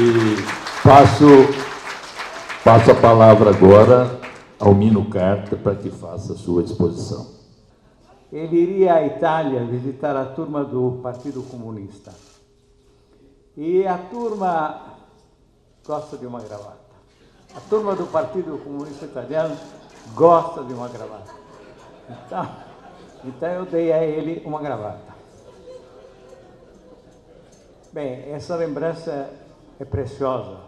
E passo a palavra agora ao Mino Carta para que faça a sua exposição. Ele iria à Itália visitar a turma do Partido Comunista. E a turma gosta de uma gravata. A turma do Partido Comunista Italiano gosta de uma gravata. Então eu dei a ele uma gravata. Bem, essa lembrança é preciosa.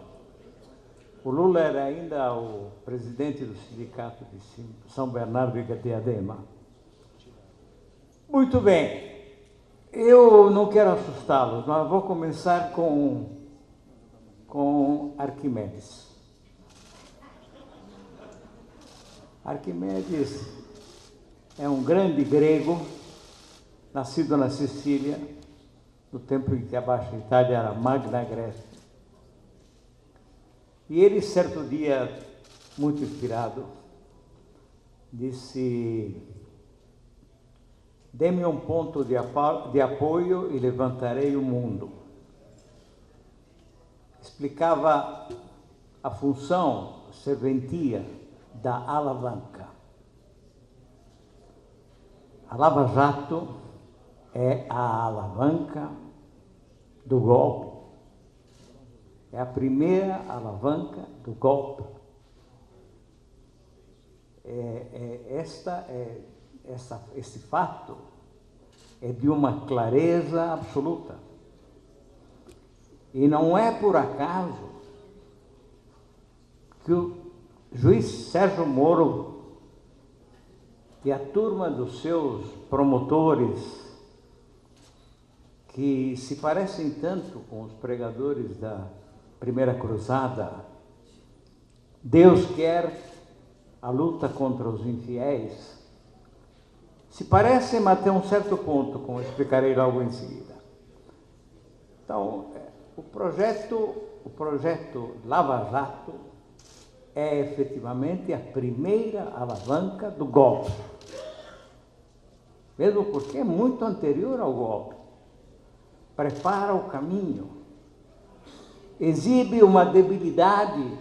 O Lula era ainda o presidente do Sindicato de São Bernardo e Diadema. Muito bem, eu não quero assustá-los, mas vou começar com Arquimedes. Arquimedes é um grande grego, nascido na Sicília, no tempo em que a Baixa Itália era Magna Grécia. E ele, certo dia, muito inspirado, disse: dê-me um ponto de apoio e levantarei o mundo. Explicava a função, serventia da alavanca. A Lava Jato é a alavanca do golpe. É a primeira alavanca do golpe. Esse fato é de uma clareza absoluta. E não é por acaso que o juiz Sérgio Moro e a turma dos seus promotores, que se parecem tanto com os pregadores da Primeira Cruzada, Deus quer a luta contra os infiéis, se parecem até um certo ponto, como explicarei logo em seguida. Então, o projeto Lava Jato é efetivamente a primeira alavanca do golpe. Mesmo porque é muito anterior ao golpe. Prepara o caminho. Exibe uma debilidade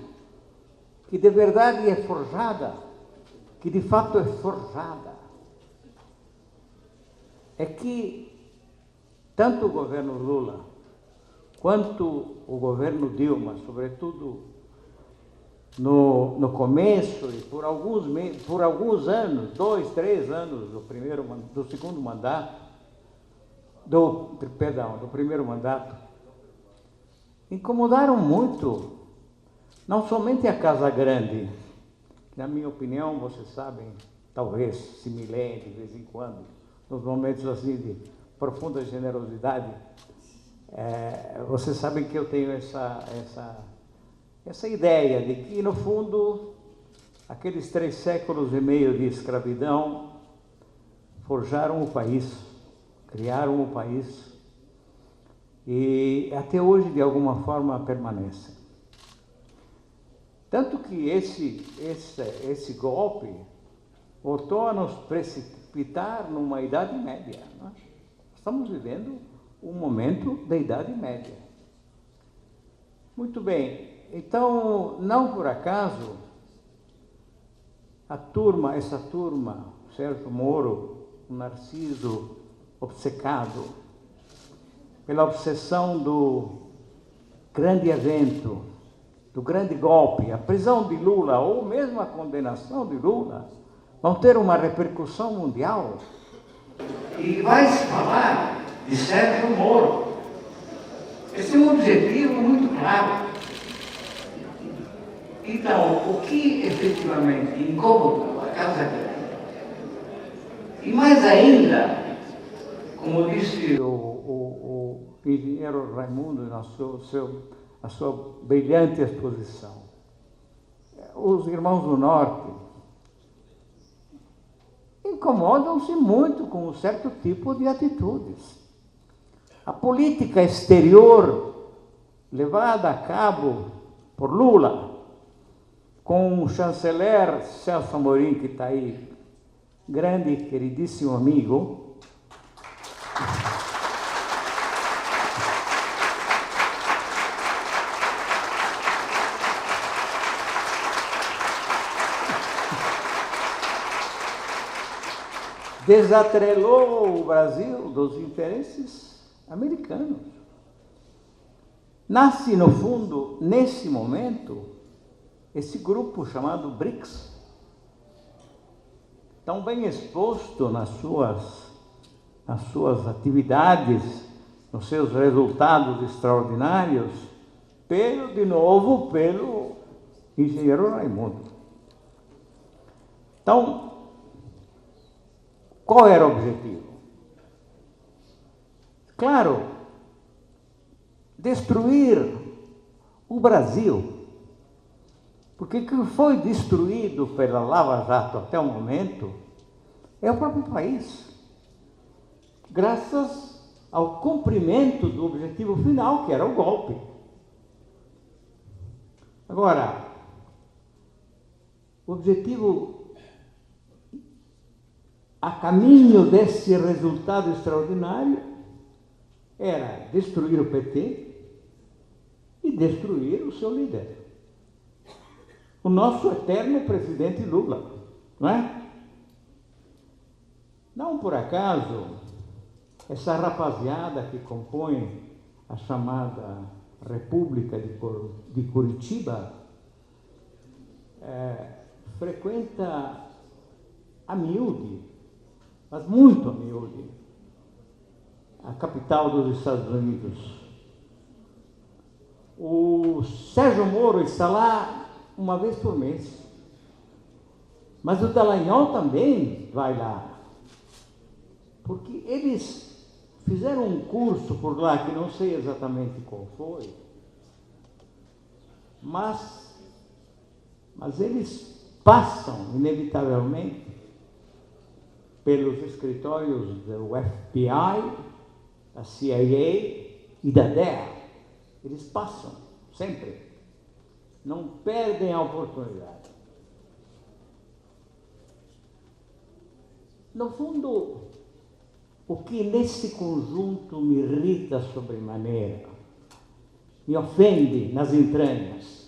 que de verdade é forjada, que de fato é forjada. É que tanto o governo Lula quanto o governo Dilma, sobretudo no começo e por alguns anos, 2, 3 anos do segundo mandato, do primeiro mandato, incomodaram muito, não somente a Casa Grande, que, na minha opinião, vocês sabem, talvez se me leem de vez em quando, nos momentos assim de profunda generosidade, vocês sabem que eu tenho essa ideia de que, no fundo, aqueles 3 séculos e meio de escravidão forjaram o país, criaram o país e até hoje, de alguma forma, permanecem. Tanto que esse golpe voltou a nos precipitar numa Idade Média. Não é? Estamos vivendo um momento da Idade Média. Muito bem. Então, não por acaso, essa turma, Sérgio Moro, o Narciso obcecado pela obsessão do grande evento, do grande golpe, a prisão de Lula ou mesmo a condenação de Lula, vão ter uma repercussão mundial. E vai se falar de Sérgio Moro. Esse é um objetivo muito claro. Então, o que efetivamente incomodou a Casa Grande? E mais ainda, como disse o engenheiro Raimundo na sua brilhante exposição, os irmãos do Norte incomodam-se muito com um certo tipo de atitudes. A política exterior levada a cabo por Lula, com o chanceler Celso Amorim, que está aí, grande e queridíssimo amigo, desatrelou o Brasil dos interesses americanos. Nasce, no fundo, nesse momento, esse grupo chamado BRICS, tão bem exposto nas suas atividades, nos seus resultados extraordinários, pelo engenheiro Raimundo. Então, qual era o objetivo? Claro, destruir o Brasil, porque o que foi destruído pela Lava Jato até o momento é o próprio país, graças ao cumprimento do objetivo final, que era o golpe. Agora, o objetivo a caminho desse resultado extraordinário era destruir o PT e destruir o seu líder, o nosso eterno presidente Lula, não é? Não por acaso, essa rapaziada que compõe a chamada República de Curitiba frequenta a miúde, mas muito a miúde, a capital dos Estados Unidos. O Sérgio Moro está lá uma vez por mês, mas o Dallagnol também vai lá, porque eles fizeram um curso por lá, que não sei exatamente qual foi, mas eles passam, inevitavelmente, pelos escritórios do FBI, da CIA e da DEA. Eles passam, sempre. Não perdem a oportunidade. No fundo, o que nesse conjunto me irrita sobremaneira, me ofende nas entranhas,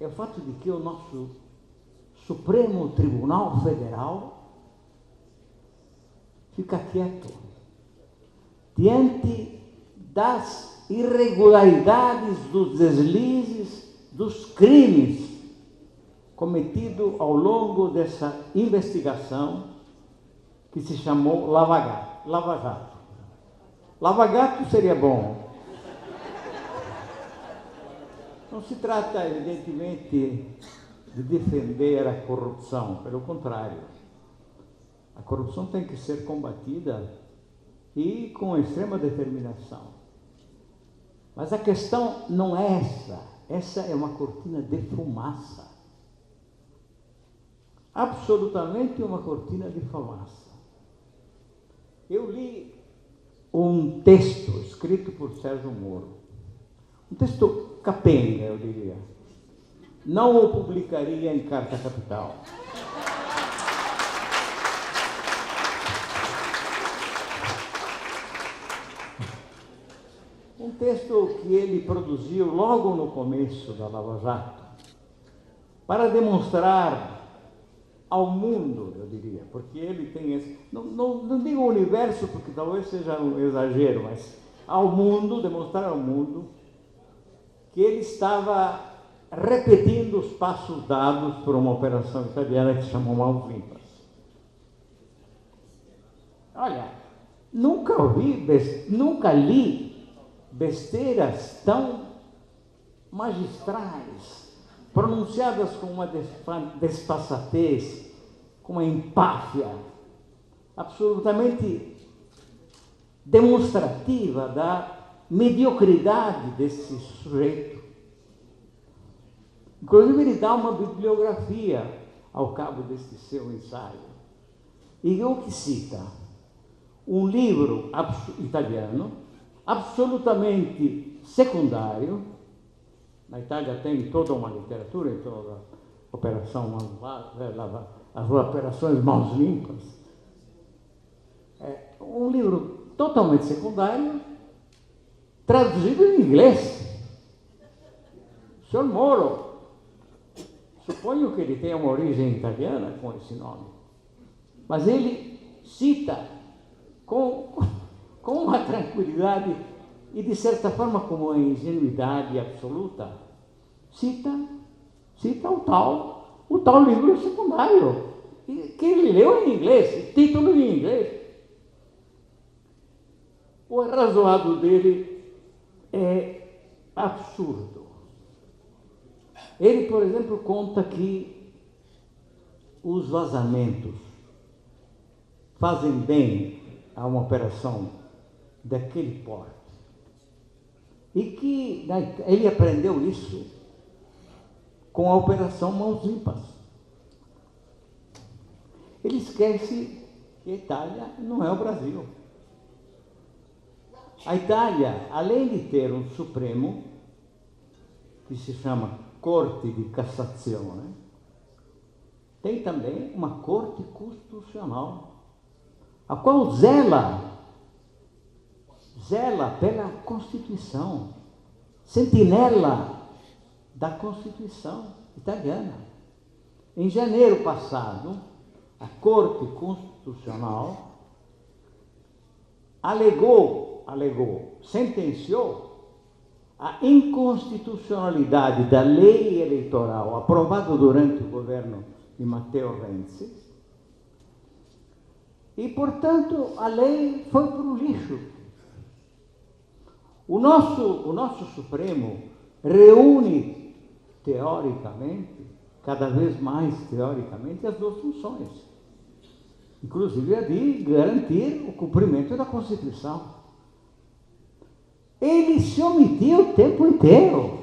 é o fato de que o nosso Supremo Tribunal Federal fica quieto diante das irregularidades, dos deslizes, dos crimes cometidos ao longo dessa investigação que se chamou Lava Jato. Lava Jato seria bom. Não se trata, evidentemente, de defender a corrupção, pelo contrário. A corrupção tem que ser combatida e com extrema determinação. Mas a questão não é essa. Essa é uma cortina de fumaça. Absolutamente uma cortina de fumaça. Eu li um texto escrito por Sérgio Moro, um texto capenga, eu diria. Não o publicaria em Carta Capital. Um texto que ele produziu logo no começo da Lava Jato, para demonstrar ao mundo, eu diria, porque ele tem esse... Não digo universo, porque talvez seja um exagero, mas ao mundo, demonstrar ao mundo que ele estava repetindo os passos dados por uma operação italiana que se chamou Mãos Limpas. Olha, nunca li besteiras tão magistrais, pronunciadas com uma desfaçatez, com uma empáfia absolutamente demonstrativa da mediocridade desse sujeito. Inclusive, ele dá uma bibliografia ao cabo desse seu ensaio. E o que cita? Um livro italiano, absolutamente secundário. Na Itália tem toda uma literatura, em toda a operação, as operações Mãos Limpas. É um livro totalmente secundário, traduzido em inglês. O senhor Moro, suponho que ele tenha uma origem italiana com esse nome. Mas ele cita com uma tranquilidade e, de certa forma, com uma ingenuidade absoluta, cita o tal livro secundário, que ele leu em inglês, título em inglês. O arrazoado dele é absurdo. Ele, por exemplo, conta que os vazamentos fazem bem a uma operação daquele porte. E que ele aprendeu isso com a Operação Mãos Limpas. Ele esquece que a Itália não é o Brasil. A Itália, além de ter um Supremo, que se chama Corte de Cassazione, tem também uma Corte Constitucional, a qual zela pela Constituição, sentinela da Constituição italiana. Em janeiro passado, a Corte Constitucional sentenciou a inconstitucionalidade da lei eleitoral aprovada durante o governo de Matteo Renzi e, portanto, a lei foi para o lixo. O nosso Supremo reúne, teoricamente, cada vez mais teoricamente, as duas funções, inclusive a de garantir o cumprimento da Constituição. Ele se omitia o tempo inteiro,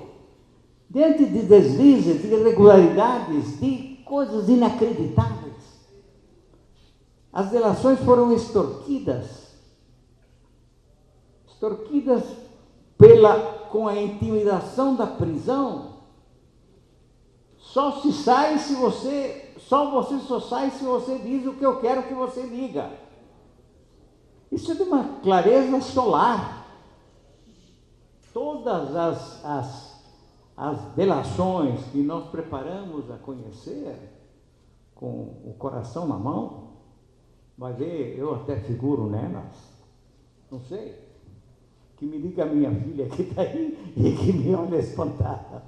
diante de deslizes, de irregularidades, de coisas inacreditáveis. As delações foram extorquidas com a intimidação da prisão. Você só sai se você diz o que eu quero que você diga. Isso é de uma clareza solar. Todas as delações que nós preparamos a conhecer com o coração na mão, vai ver, eu até figuro nelas, não sei, que me diga a minha filha que está aí e que me olha espantada.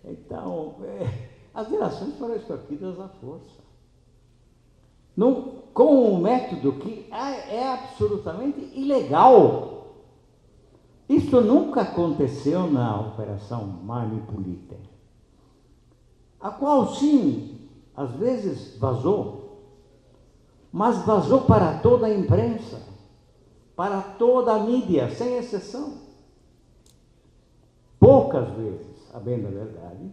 Então, as delações foram extorquidas à força. Com um método que é absolutamente ilegal. Isso nunca aconteceu na Operação Mani Pulite, a qual, sim, às vezes vazou, mas vazou para toda a imprensa, para toda a mídia, sem exceção. Poucas vezes, a bem da verdade,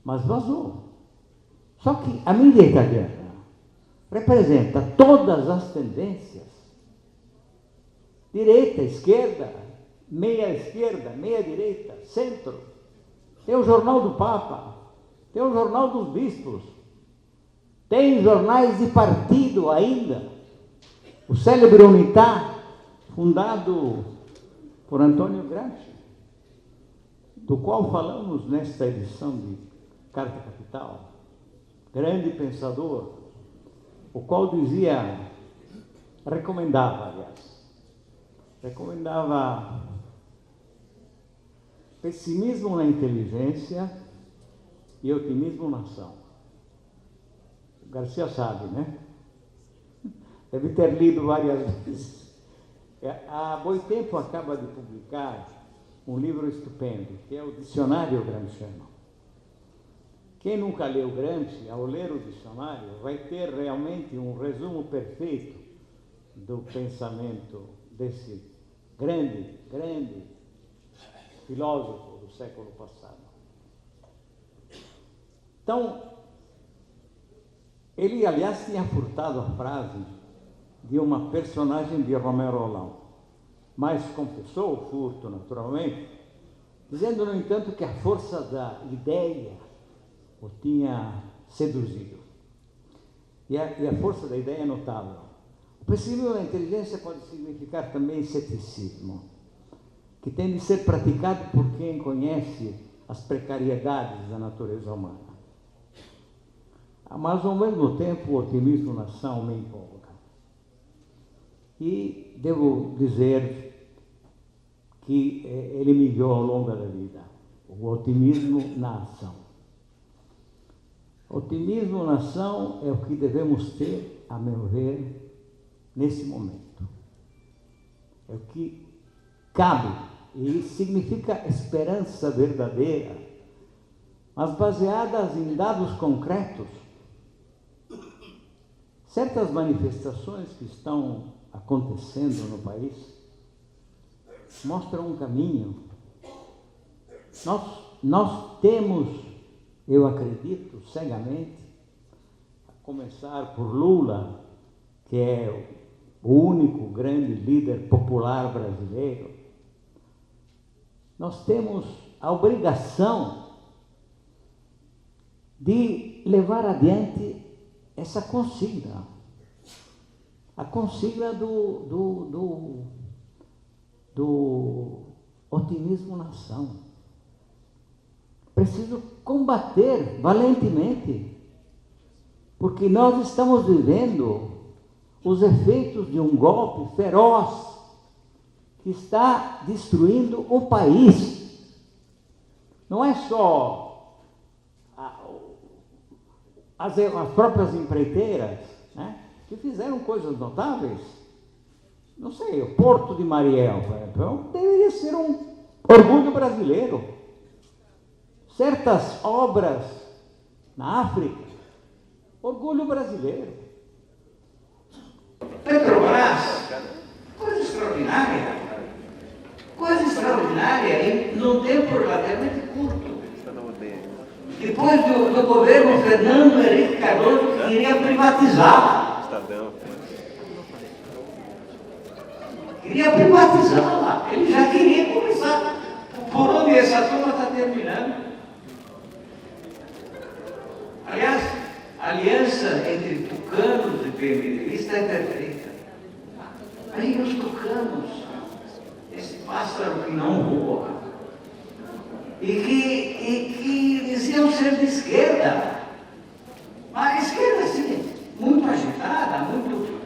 mas vazou. Só que a mídia italiana representa todas as tendências, direita, esquerda, meia direita, centro. Tem o Jornal do Papa, tem o Jornal dos Bispos, tem jornais de partido ainda. O célebre Unità, fundado por Antônio Gramsci, do qual falamos nesta edição de Carta Capital, grande pensador, o qual recomendava pessimismo na inteligência e otimismo na ação. O Garcia sabe, né? Deve ter lido várias vezes. Há Boitempo acaba de publicar um livro estupendo, que é o Dicionário Gramsciano. Quem nunca leu Gramsci, ao ler o dicionário, vai ter realmente um resumo perfeito do pensamento desse grande filósofo do século passado. Então, ele, aliás, tinha furtado a frase de uma personagem de Romero Roland, mas confessou o furto, naturalmente, dizendo, no entanto, que a força da ideia o tinha seduzido. E a força da ideia é notável. O pessimismo da inteligência pode significar também ceticismo, que tem de ser praticado por quem conhece as precariedades da natureza humana. Mas, ao mesmo tempo, o otimismo nação me empolga. E devo dizer que ele me guiou ao longo da vida. O otimismo na ação. Otimismo na ação é o que devemos ter, a meu ver, nesse momento. É o que cabe, e significa esperança verdadeira, mas baseadas em dados concretos. Certas manifestações que estão acontecendo no país mostram um caminho. Nós temos, eu acredito cegamente, a começar por Lula, que é o único grande líder popular brasileiro, nós temos a obrigação de levar adiante essa consigna, a consigna do otimismo na ação. Preciso combater valentemente, porque nós estamos vivendo os efeitos de um golpe feroz que está destruindo o país. Não é só as próprias empreiteiras, né, que fizeram coisas notáveis. Não sei, o Porto de Mariel, por exemplo, deveria ser um orgulho brasileiro. Certas obras na África, orgulho brasileiro. Petrobras, coisa extraordinária em num tempo relativamente curto. Depois do governo Fernando Henrique Cardoso, que queria privatizá-la. Ele já queria começar. Por onde essa turma está terminando? Aliás, a aliança entre tucanos e PMDBistas é perfeita. Aí os tucanos, esse pássaro que não voa, e que diziam ser de esquerda, mas a esquerda, assim, muito agitada, muito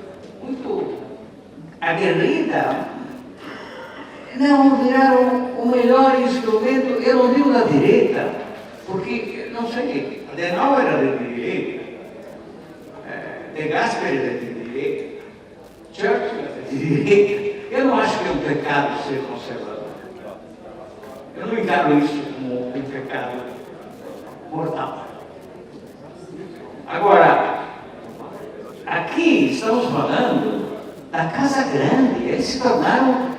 aguerrida, não viraram o melhor instrumento. Eu não digo da direita, porque, não sei, Adenauer era de direita, De Gasperi era de direita, Churchill era de direita. Eu não acho que é um pecado ser conservador. Eu não encaro isso como um pecado mortal. Agora, aqui estamos falando da Casa Grande. Eles se tornaram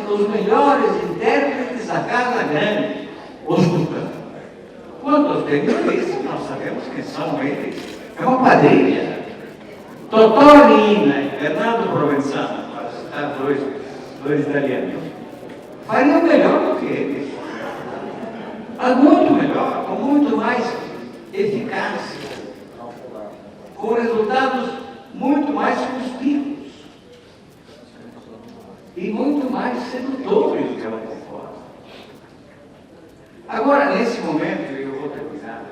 os melhores intérpretes da Casa Grande, os tucanos. Quanto aos terroristas, nós sabemos quem são eles. É uma quadrilha. Totò Riina e Fernando Provenzano, para citar dois italianos, fariam melhor do que eles. Muito melhor, com muito mais eficácia, com resultados muito mais conspícuos e muito mais sedutores do que ela conforma. Agora, nesse momento, eu vou terminar.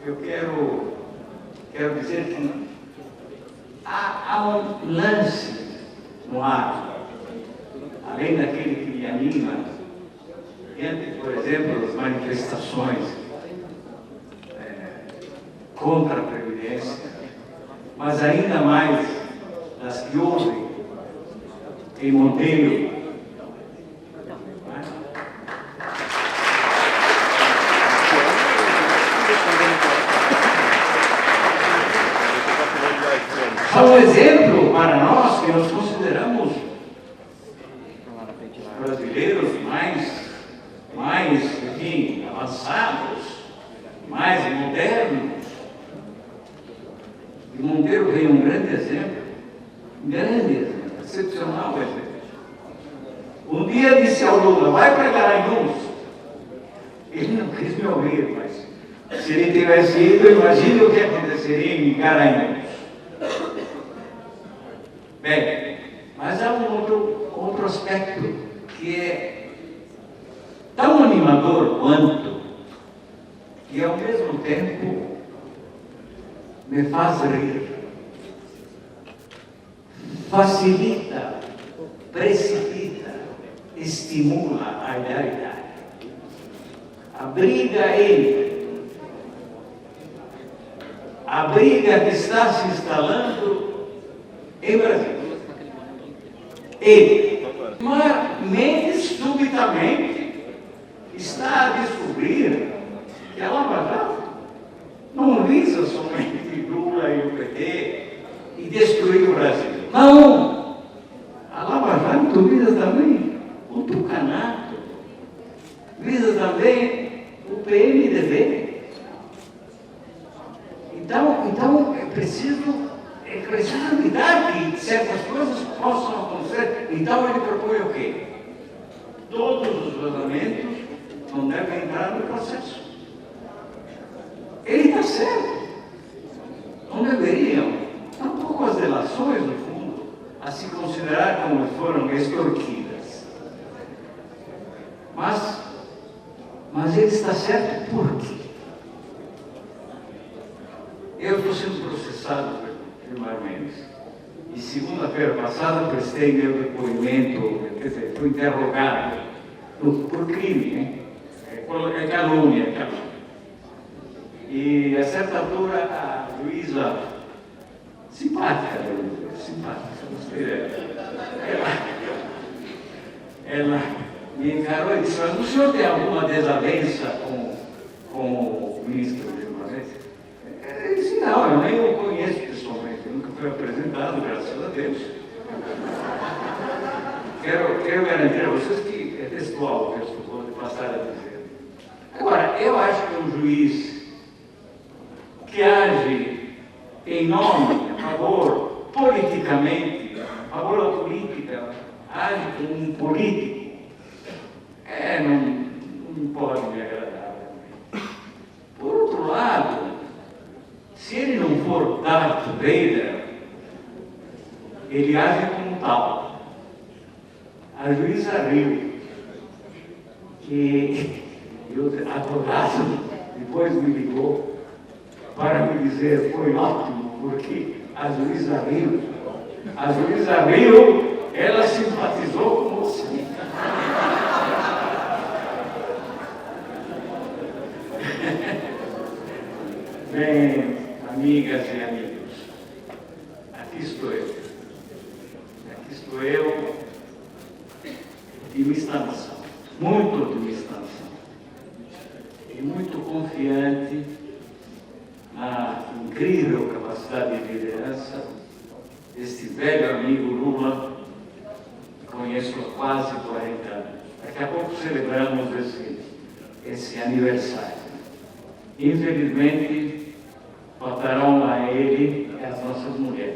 Eu quero dizer que há um lance no ar, além daquele que me anima, diante, por exemplo, das manifestações contra a Previdência, mas ainda mais das que houve em Monteiro. Há um exemplo para nós que nos consideramos brasileiros mais enfim, avançados, mais modernos. E Monteiro veio um grande exemplo, excepcional exemplo. Um dia disse ao Lula: vai para Garanhuns. Ele não quis me ouvir, mas se ele tivesse ido, imagine o que aconteceria em Garanhuns. Bem, mas há um outro aspecto que é tão animador quanto e ao mesmo tempo me faz rir, facilita, precipita, estimula a idealidade. A briga que está se instalando em Brasília. Ele, Mendes, subitamente, está a descobrir que a Lava Jato não visa somente Lula e o PT e destruir o Brasil. Não! A Lava Jato visa também o tucanato, visa também o PMDB. Então é preciso evitar que certas coisas possam acontecer. Então ele propõe o quê? Todos os vazamentos não devem entrar no processo. Ele está certo. Não deveriam. Tampouco as delações, no fundo, a se considerar como foram extorquidas. Mas ele está certo por quê? Eu estou sendo processado por Gilmar Mendes. E segunda-feira passada prestei meu depoimento, quer dizer, fui interrogado por crime, né? É calúnia. E a certa altura a juíza, simpática, gostei dela, ela me encarou e disse: o senhor tem alguma desavença com o ministro Gilmar Mendes? Eu disse: não, eu nem o conheço pessoalmente, eu nunca fui apresentado, graças a Deus. Quero garantir a vocês que é textual o que eu estou de passar a dizer. Agora, eu acho que um juiz que age em nome, a favor, politicamente, a favor da política, age como um político, não pode me agradar. Por outro lado, se ele não for Darth Vader, ele age como tal. A juíza riu, que eu, adorado, depois me ligou para me dizer: foi ótimo, porque a juíza riu. A juíza riu, ela simpatizou com você. Bem, amigas e amigos, aqui estou eu, otimista nação, muito otimista nação, e muito confiante na incrível capacidade de liderança deste velho amigo Lula, que conheço há quase 40 anos. Daqui a pouco celebramos esse aniversário. Infelizmente, faltarão a ele e às nossas mulheres.